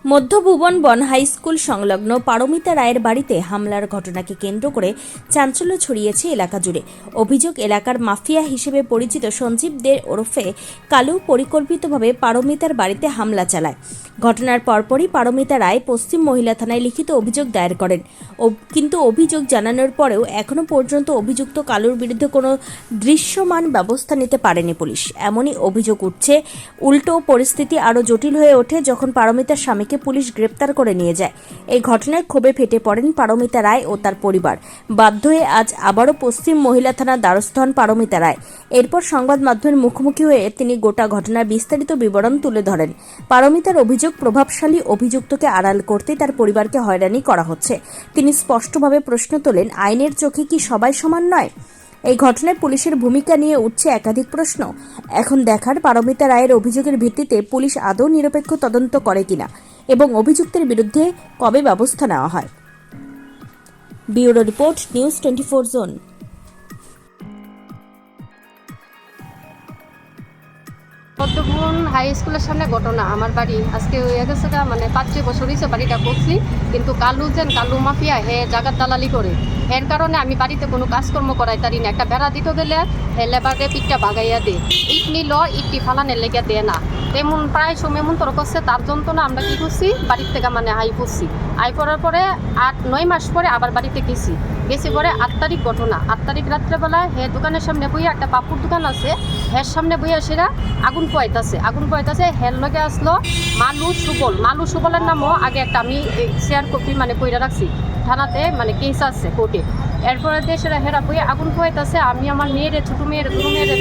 মধ্যভুবন বন high school সংলগ্ন পারমিতা রায়ের বাড়িতে হামলার ঘটনাকে কেন্দ্র করে চাঞ্চল্য ছড়িয়েছে এলাকা জুড়ে। অভিযোগ, এলাকার মাফিয়া হিসেবে পরিচিত সঞ্জীব দে ওরফে কালু পরিকল্পিতভাবে পারমিতার বাড়িতে হামলা চালায়। ঘটনার পরপরই পারমিতা রায় পশ্চিম মহিলা থানায় লিখিত অভিযোগ দায়ের করেন। কিন্তু অভিযোগ জানানোর পরেও এখনও পর্যন্ত অভিযুক্ত কালুর বিরুদ্ধে কোনো দৃশ্যমান ব্যবস্থা নিতে পারেনি পুলিশ। এমনই অভিযোগ উঠছে। উল্টো পরিস্থিতি আরও জটিল হয়ে ওঠে যখন পারমিতার স্বামীকে পুলিশ গ্রেপ্তার করে নিয়ে যায়। এই ঘটনায় ক্ষোভে ফেটে পড়েন পারমিতা রায় ও তার পরিবার। বাধ্য হয়ে আজ আবারও পশ্চিম মহিলা থানার দ্বারস্থ হন পারমিতা রায়। এরপর সংবাদ মাধ্যমের মুখোমুখি হয়ে তিনি গোটা ঘটনার বিস্তারিত বিবরণ তুলে ধরেন। পারমিতার অভিযোগ, প্রভাবশালী অভিযুক্তকে আড়াল করতে তার পরিবারকে হয়রানি করা হচ্ছে। তিনি স্পষ্টভাবে প্রশ্ন তোলেন, আইনের চোখে কি সবাই সমান নয়? এই ঘটনায় পুলিশের ভূমিকা নিয়ে উঠছে একাধিক প্রশ্ন। এখন দেখার পারমিতা রায়ের অভিযোগের ভিত্তিতে পুলিশ আদৌ নিরপেক্ষ তদন্ত করে কিনা এবং অভিযুক্তের বিরুদ্ধে কবে ব্যবস্থা নেওয়া হয়। Bureau report, news 24 zone. Madhyabhuban high স্কুলের সামনে ঘটনা। আমার বাড়ি আজকে হয়ে গেছে মানে 5-6 বছর হয়েছে বাড়িটা করছি, কিন্তু কালু মাফিয়া হে জায়গার দালালি করে। এর কারণে আমি বাড়িতে কোনো কাজকর্ম করাই তারি না। একটা বেড়া দিতে গেলে হে লেবারে পিঠটা ভাগাইয়া দে, ইট নিল ইটটি ফালানের লেগে দেয় না। তেমন প্রায় সময় এমন তর করছে, তার যন্ত্রণা আমরা কী করছি, বাড়ির থেকে আই পড়ছি। আই পড়ার পরে 8-9 মাস পরে আবার বাড়িতে গেছি পরে 8 তারিখ ঘটনা। 8 তারিখ রাত্রেবেলা হে দোকানের সামনে বইয়া, একটা পাপুর দোকান আছে, হের সামনে বইয়া সেরা আগুন পোয়াইতেছে। হের লগে আসলো মালু সুবলের নামও আগে একটা আমি শেয়ার কপি কইরা রাখছি থানাতে, কেস আছে কোর্টে। এরপরে দেশের হেরা বইয়া আগুন পোয়াইতেছে। আমি আমার ছোটো মেয়েরে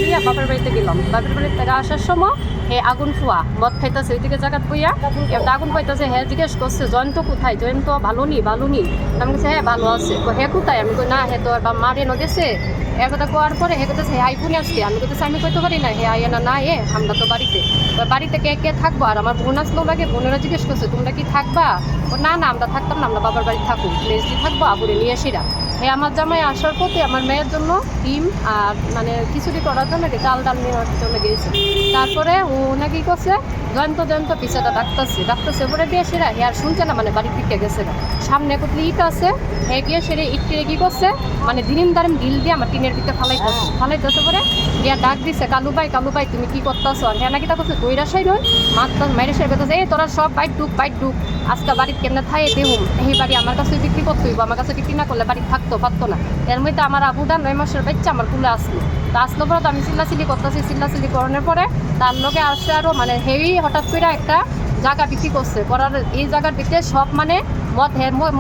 লইয়া বাপের বাড়িতে গেলাম। বাপের বাড়ি থেকে আসার সময় হে আগুন ফুয়া মদ খাইতেছে, ওইদিকে জায়গাত বইয়া একটা আগুন পাইতেছে। হ্যাঁ জিজ্ঞেস করছে, জয়ন্ত কোথায়? জয়ন্ত ভালো নি? আমি বলছি হ্যাঁ ভালো আছে। হ্যাঁ কোথায়? আমি কই না, হে তো মারে ন গেছে। এর কথা কোয়ার পরে হে কোথাছে হে আইপুনে আসছে। আমি কোথাছে আমি কইতে পারি না, হে আইয়া না আমরা তো বাড়িতে কে থাকবো। আর আমার বোন আসলেও লাগে, বোনেরা জিজ্ঞেস করছে তোমরা কি থাকবা? না আমরা থাকতাম না, আমরা বাবার বাড়ি থাকুক, লেজদি থাকবো, আবুরে নিয়ে আসিরা। হ্যাঁ আমার জামাই আসার পথে আমার মেয়ের জন্য ডিম আর খিচুড়ি করার জন্য ডাল নেওয়ার জন্য গিয়েছে। তারপরে ও নাকি করছে জয়ন্ত পিছাটা ডাকতেছে পরে দিয়ে সেরা হে আর শুনছে না, বাড়ির দিকে গেছে না। সামনে কোথায় ইট আছে, হে গিয়ে সেরে ইটকে কি করছে দিন দারিম ঢিল দিয়ে আমার টিনের ভিতরে ফালাইতেছে পরে গিয়া ডাক দিছে, কালু ভাই তুমি কি করতেছ? আর হ্যাঁ নাকি তা করছে দইরা সাই রই মায়ের সাই বেঁধেছে, এই তোরা সব বাইট ডুক আজকে বাড়ির কেমনে থাই দেহুম, এই বাড়ি আমার কাছে বিক্রি করতে হইব, আমার কাছে বিক্রি না করলে বাড়ি থাকতো পারতো না। এর মধ্যে আমার আবুদা 9 মাসের বাচ্চা আমার কুলে আসলো। তা আসলো পরে তো আমি চিল্লাচিল্লি করানোর পরে তার লোকে আসছে আরও হেভি হঠাৎ করে একটা জায়গা বিক্রি করছে। করার এই জায়গার ভিতরে সব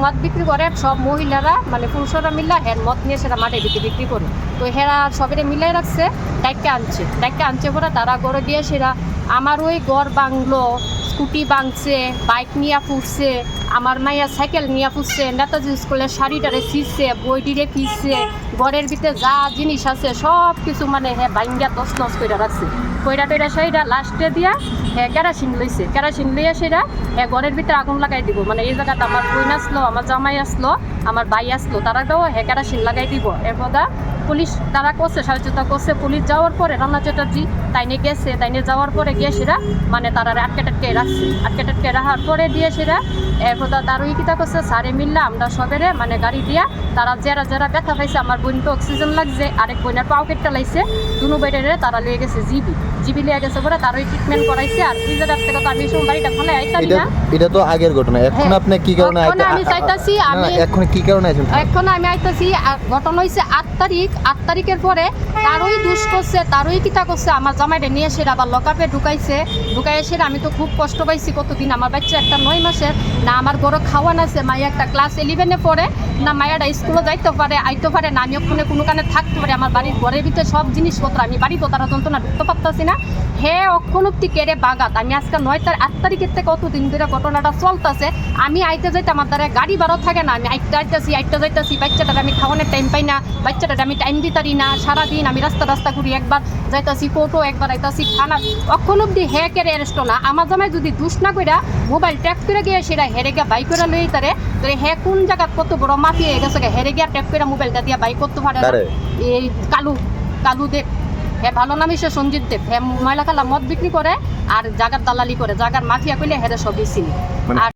মদ বিক্রি করে সব মহিলারা পুরুষরা মিল্লা মদ নিয়ে সেটা মাঠে বিক্রি করে। তো হেরা সবেরে মিলাই রাখছে, ডাইকে আনছে পরে তারা গড়ে দিয়ে সেরা আমার ওই গড় বাংলো, স্কুটি ভাঙছে, বাইক নিয়ে ফুটছে, আমার মাইয়া সাইকেল নিয়ে ফুটছে, নেতাজি স্কুলের শাড়িটারে ফিরছে, বইটিরে ফিরছে, ঘরের ভিতরে যা জিনিস আছে সব কিছু হ্যাঁ বাইঙ্গা তছনছ করে রাখছে। কইরা সেইটা লাস্টে দিয়া হ্যাঁ কেরাসিন লইয়া সেটা হ্যাঁ ঘরের ভিতরে আগুন লাগাই দিব। এই জায়গাটা আমার বোন আসলো, আমার জামাই আসলো, আমার ভাই আসলো, তারাকেও হ্যাঁ কেরাসিন লাগাই দিব। এরপর পুলিশ তারা করছে, সাহায্যতা করছে। পুলিশ যাওয়ার পরে রান্না চ্যাটার্জি তাইনে যাওয়ার পরে গিয়ে সেরা তারা আটকে রাখার পরে দিয়ে সেরা এরপর তার ওই কিতা করছে সারে মিললা আমরা সবেরে গাড়ি দিয়া তারা যারা ব্যথা পাইছে, আমার বোনকে অক্সিজেন লাগছে, আরেক বোনের পাও কেটটা লাগছে, দুনো বেডেরে তারা লিয়ে গেছে জিবি লিয়ে গেছে পরে তার ওই ট্রিটমেন্ট করাইছে। আর ওই জায়গার থেকে তো আমি সব বাড়িটা ফলে আইতাম না। এটা তো আগের ঘটনা। এখন আপনি কি কারণে আমি চাইতাছি এখন কি কারণে আইছেন? এখন আমি আইতাছি ঘটনা হইছে 8 তারিখের পরে তারই দুষ করছে, তারই কিতা করছে, আমার জামাইটা নিয়ে এসে আবার লকআপে ঢুকাই এসে আমি তো খুব কষ্ট পাইছি কতদিন। আমার বাচ্চা একটা 9 মাসের, না আমার বড় খাওয়ান আছে, মাইয়া একটা ক্লাস 11-এ পড়ে, না মায়াটা স্কুলে যাইতে পারে আইতে পারে না, আমি ওখানে কোনো কানে থাকতে পারে। আমার বাড়ির ঘরের ভিতরে সব জিনিসপত্র, আমি বাড়ি তো তারা যন্ত্রণা ঢুকতে পারতাছি না। হে অক্ষণোক্তি কেড়ে বাগাত। আমি আজকে 8 তারিখের থেকে কতদিন ধরে ঘটনাটা চলতেছে। আমি আইতে যাইতে আমার দ্বারা গাড়ি বারো থাকে না, আমি আইতে যাইতাছি, বাচ্চাটার আমি খাওয়ানোর টাইম পাই না, বাচ্চাটার আমি টাইম দিতারি না। সারাদিন আমি রাস্তা ঘুরি, একবার যাইতাছি কোর্টও, একবার আইতাছি থানা। অক্ষণ অব্দি হে কেড়ে অ্যারেস্ট না। আমার জামাই যদি দুষ না কইরা মোবাইল ট্র্যাক করে গিয়ে সেটা হেরে গিয়া বাইক করে লই তারে, তাহলে হে কোন জায়গা কত বড় মাফিয়া হয়ে গেছে, হেরে গিয়া ট্র্যাক করে মোবাইলটা দিয়া বাইক করতে পারে। এই কালু হে ভালো নাম সে সঞ্জিত দেব, হে ময়লা কালা মদ বিক্রি করে আর জাগার দালালি করে, জাগার মাফিয়া কইলে হেরে সবই চিনি। মানে- আর